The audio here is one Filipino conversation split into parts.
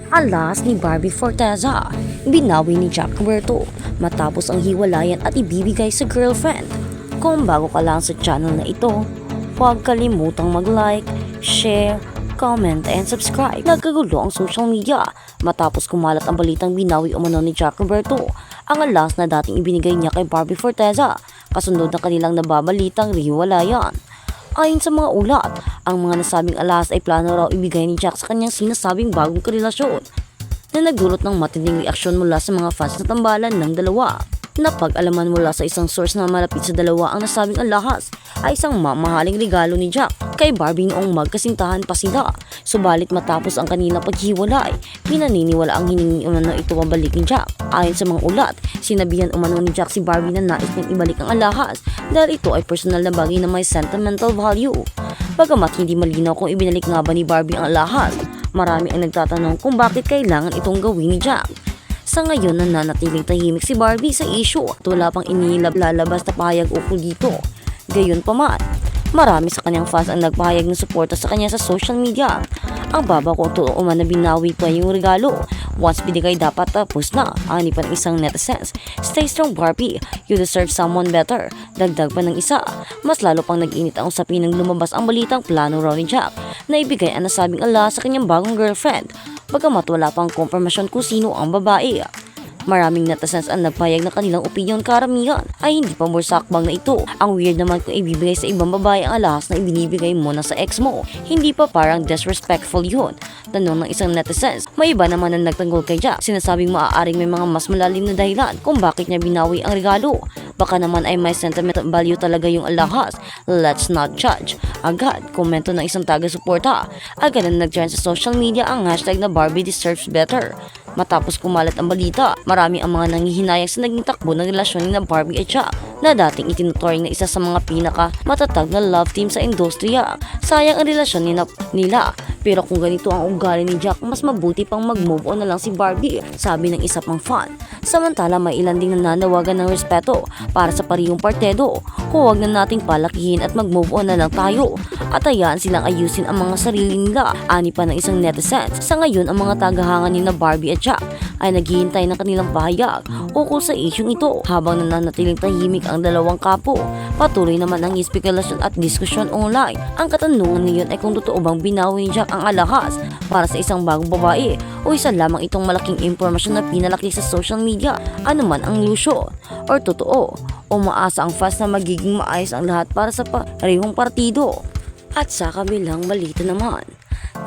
Alas ni Barbie Forteza, binawi ni Jack Roberto matapos ang hiwalayan at ibibigay sa girlfriend. Kung bago ka lang sa channel na ito, huwag kalimutang mag-like, share, comment, and subscribe. Nagkagulo ang social media matapos kumalat ang balitang binawi umano ni Jack Roberto ang alas na dating ibinigay niya kay Barbie Forteza kasunod ng kanilang nababalitang hiwalayan. Ayon sa mga ulat, ang mga nasabing alas ay plano raw ibigay ni Jack sa kanyang sinasabing bagong karelasyon na nagdulot ng matinding reaksyon mula sa mga fans na tambalan ng dalawa. Napag-alaman mula sa isang source na malapit sa dalawa ang nasabing alahas ay isang mamahaling regalo ni Jack kay Barbie noong magkasintahan pa sila. Subalit matapos ang kanilang paghiwalay, pinaniniwala ang hiningi umano ito pabalik ni Jack. Ayon sa mga ulat, sinabihan umano ni Jack si Barbie na nais niyang ibalik ang alahas dahil ito ay personal na bagay na may sentimental value. Bagamat hindi malinaw kung ibinalik nga ba ni Barbie ang alahas, marami ang nagtatanong kung bakit kailangan itong gawin ni Jack. Sa ngayon, nananatiling tahimik si Barbie sa issue at wala pang inilalabas na pahayag ukol dito. Gayunpaman, marami sa kanyang fans ang nagpahayag ng suporta sa kanya sa social media. Ang baba kung totoo man na binawi pa yung regalo. Once binigay dapat tapos na, ani pa ng isang netizens. Stay strong Barbie, you deserve someone better. Dagdag pa ng isa, mas lalo pang nag-init ang usapin nang lumabas ang balitang plano raw ni Jack na ibigay ang nasabing alas sa kanyang bagong girlfriend. Bagamat wala pang konfirmasyon kung sino ang babae. Maraming netizens ang nagpayag na kanilang opinyon, karamihan ay hindi pa morsakbang na ito. Ang weird naman kung ibibigay sa ibang babae ang alahas na ibinibigay mo na sa ex mo. Hindi pa parang disrespectful yun? Tanong ng isang netizens. May iba naman na nagtanggol kay Jack. Sinasabing maaaring may mga mas malalim na dahilan kung bakit niya binawi ang regalo. Baka naman ay may sentimental value talaga yung alahas. Let's not judge. Agad, komento ng isang taga-suporta. Agad na nag-trend sa social media ang hashtag na Barbie deserves better. Matapos kumalat ang balita, marami ang mga nanghihinayang sa naging takbo ng relasyon ni Barbie at Jack na dating itinuturing na isa sa mga pinaka matatag na love team sa industriya. Sayang ang relasyon nila. Pero kung ganito ang ugali ni Jack, mas mabuti pang mag-move on na lang si Barbie, sabi ng isa pang fan. Samantala, may ilan ding nananawagan ng respeto para sa parehong partido. Huwag na nating palakihin at mag-move on na lang tayo at hayaan silang ayusin ang mga sarili nila, ani pa ng isang netizen. Sa ngayon, ang mga tagahanga ni Barbie at Jack ay naghihintay ng kanilang pahayag ukol sa isyung ito habang nananatiling tahimik ang dalawang kapo. Patuloy naman ang espekulasyon at diskusyon online. Ang katanungan ngayon ay kung totoo bang binawi ni Jack ang alahas para sa isang bagong babae o isa lamang itong malaking impormasyon na pinalaki sa social media. Ano man ang lusyo or totoo, o maasa ang fans na magiging maayos ang lahat para sa parehong partido. At sa kabilang balita naman,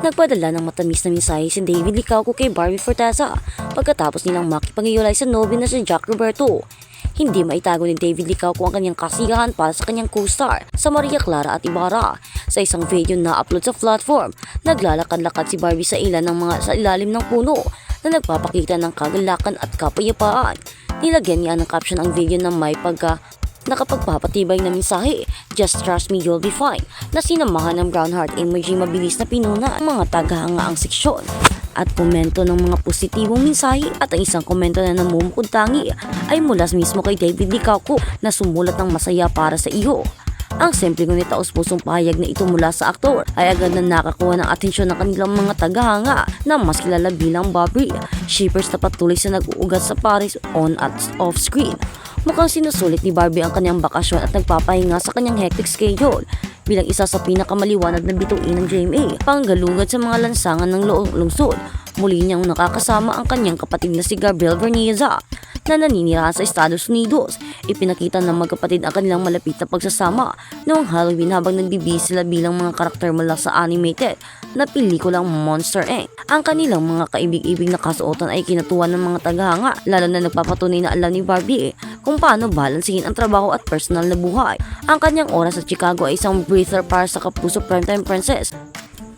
nagpadala ng matamis na mensahe si David Licauco kay Barbie Forteza pagkatapos nilang makipaghiwalay sa nobyo na si Jack Roberto. Hindi maitago ni David Licauco ang kanyang kasiyahan para sa kanyang co-star sa Maria Clara at Ibarra. Sa isang video na upload sa platform, naglalakad-lakad si Barbie sa ilalim ng puno na nagpapakita ng kagalakan at kapayapaan. Nilagyan niya ng caption ang video na may nakapagpapatibay na mensahe, "Just trust me, you'll be fine," na sinamahan ng brown heart emoji. Mabilis na pinuna ang mga tagahanga ang seksyon at komento ng mga positibong mensahe, at ang isang komento na namumukod tangi ay mula mismo kay David Licauco na sumulat ng masaya para sa iyo. Ang simple ngunit taos-pusong pahayag na ito mula sa aktor ay agad na nakakuha ng atensyon ng kanilang mga tagahanga na mas kilala bilang Barbie shippers na patuloy sa nag-uugat sa Paris on at off screen. Mukhang sinusulit ni Barbie ang kanyang bakasyon at nagpapahinga sa kanyang hectic schedule bilang isa sa pinakamaliwanag na bituin ng GMA, panggalugad sa mga lansangan ng lungsod. Muli niyang nakakasama ang kanyang kapatid na si Gabriel Verneza na naninirahan sa Estados Unidos. Ipinakita ng magkapatid ang kanilang malapit na pagsasama noong Halloween habang nagbibihis sila bilang mga karakter mula sa animated na pelikulang Monster Inc. Ang kanilang mga kaibig-ibig na kasuotan ay kinatuwa ng mga tagahanga, lalo na nagpapatunay na alam ni Barbie kung paano balansihin ang trabaho at personal na buhay. Ang kanyang oras sa Chicago ay isang breather para sa kapuso primetime princess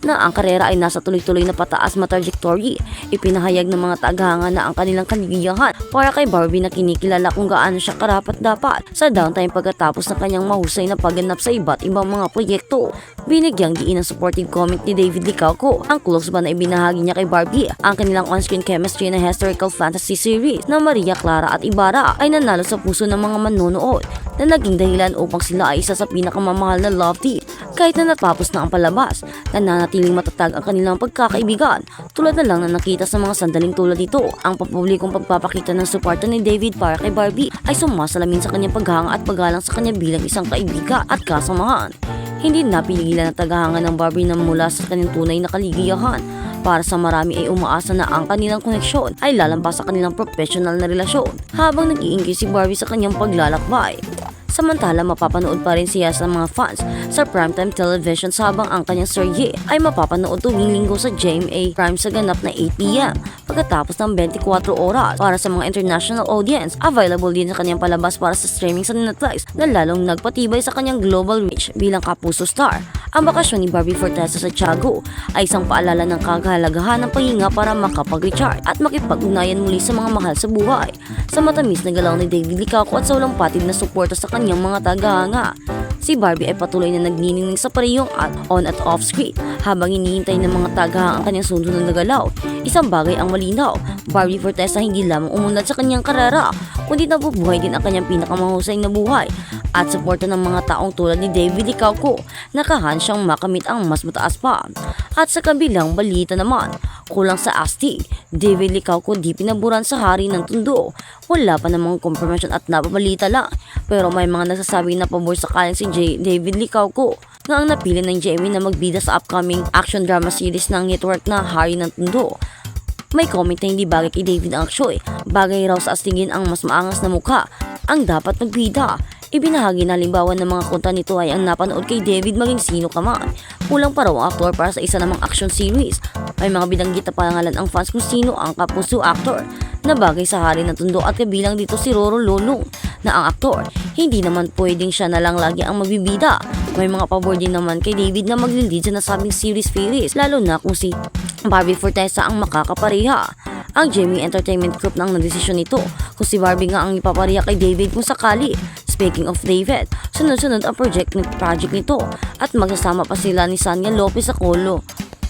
na ang karera ay nasa tuloy-tuloy na pataas na trajectory. Ipinahayag ng mga tagahanga na ang kanilang kaligayahan para kay Barbie na kinikilala kung gaano siya karapat-dapat sa downtime pagkatapos ng kanyang mahusay na pagganap sa iba't ibang mga proyekto. Binigyang diin ng supportive comment ni David Licauco ang close ba na ibinahagi niya kay Barbie. Ang kanilang on-screen chemistry na historical fantasy series na Maria Clara at Ibarra ay nanalo sa puso ng mga manonood na naging dahilan upang sila ay isa sa pinakamamahal na love team Kahit na natapos na ang palabas, nananatiling matatag ang kanilang pagkakaibigan. Tulad na lang na nakita sa mga sandaling tulad ito, ang papublikong pagpapakita ng suporta ni David para kay Barbie ay sumasalamin sa kanyang paghanga at paggalang sa kanya bilang isang kaibigan at kasamahan. Hindi napigilan ang tagahanga ng Barbie na mula sa kanyang tunay na kaligayahan. Para sa marami ay umaasa na ang kanilang koneksyon ay lalampas sa kanilang professional na relasyon habang nag-iinggi si Barbie sa kanyang paglalakbay. Samantala, mapapanood pa rin siya sa mga fans sa primetime television habang ang kanyang serye ay mapapanood tuwing linggo sa GMA Prime sa ganap na 8 p.m. pagkatapos ng 24 oras. Para sa mga international audience, available din sa kanyang palabas para sa streaming sa Netflix na lalong nagpatibay sa kanyang global reach bilang kapuso star. Ang bakasyon ni Barbie Forteza sa Tiago ay isang paalala ng kahalagahan ng pahinga para makapag-recharge at makipag-ugnayan muli sa mga mahal sa buhay. Sa matamis na galaw ni David Licauco at sa walang patid na suporta sa kanyang mga tagahanga, si Barbie ay patuloy na nagniningning sa parehong on at off screen habang hinihintay ng mga tagahanga ang kanyang sunod na galaw. Isang bagay ang malinaw, Barbie Forteza hindi lamang umunlad sa kanyang karera, kundi nabubuhay din ang kanyang pinakamahusay na buhay at suporta ng mga taong tulad ni David Licauco na kahan siyang makamit ang mas mataas pa. At sa kabilang balita naman, kulang sa astig, David Licauco di pinaburan sa hari ng Tondo. Wala pa namang confirmation at napabalita lang, pero may mga nagsasabi na pabor sakaling si David Licauco na ang napili ng Jamie na magbida sa upcoming action drama series ng network na Hari ng Tondo. May comment na hindi bagay kay David ang aksyoy, bagay raw sa astigin ang mas maangas na mukha ang dapat magbida. Ibinahagi na halimbawa ng mga konta nito ay ang napanood kay David maging sino ka man. Kulang pa raw ang aktor para sa isa namang action series. May mga binanggit na pangalan ang fans kung sino ang kapuso actor na bagay sa Hari ng Tondo at kabilang dito si Roro Lolong na ang aktor. Hindi naman pwedeng siya na lang lagi ang magbibida. May mga pabor din naman kay David na maglilid sa nasabing series lalo na kung si Barbie Forteza ang makakapareha. Ang Jamie Entertainment Group na ang nagdesisyon nito kung si Barbie nga ang ipapareha kay David kung sakali. Speaking of David, sunod-sunod ang project nito at magsasama pa sila ni Sanya Lopez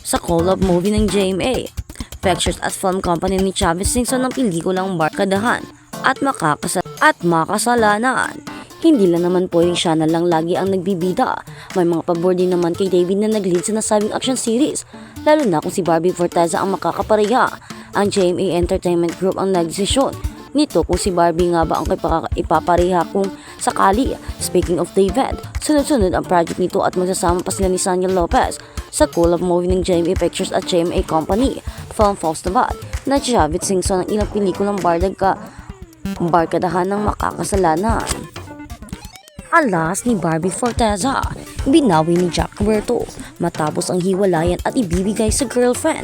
sa collab movie ng GMA Pictures at film company ni Chavez Singson ng pelikulang Barkadahan at Makasalanan. Hindi lang naman pwedeng siya na lang lagi ang nagbibida. May mga pabor din naman kay David na nag-lead sa nasabing action series, lalo na kung si Barbie Forteza ang makakapareha. Ang GMA Entertainment Group ang nagdesisyon nito kung si Barbie nga ba ang ipapareha kung sakali. Speaking of David, sunod-sunod ang project nito at magsasama pa sila ni Sanya Lopez sa collab movie ng GMA Pictures at GMA Company Film Festival na Chavez Singson ng ilang pelikulang Barkadahan ng Makakasalanan. Alas ni Barbie Forteza, binawi ni Jack Roberto matapos ang hiwalayan at ibibigay sa girlfriend.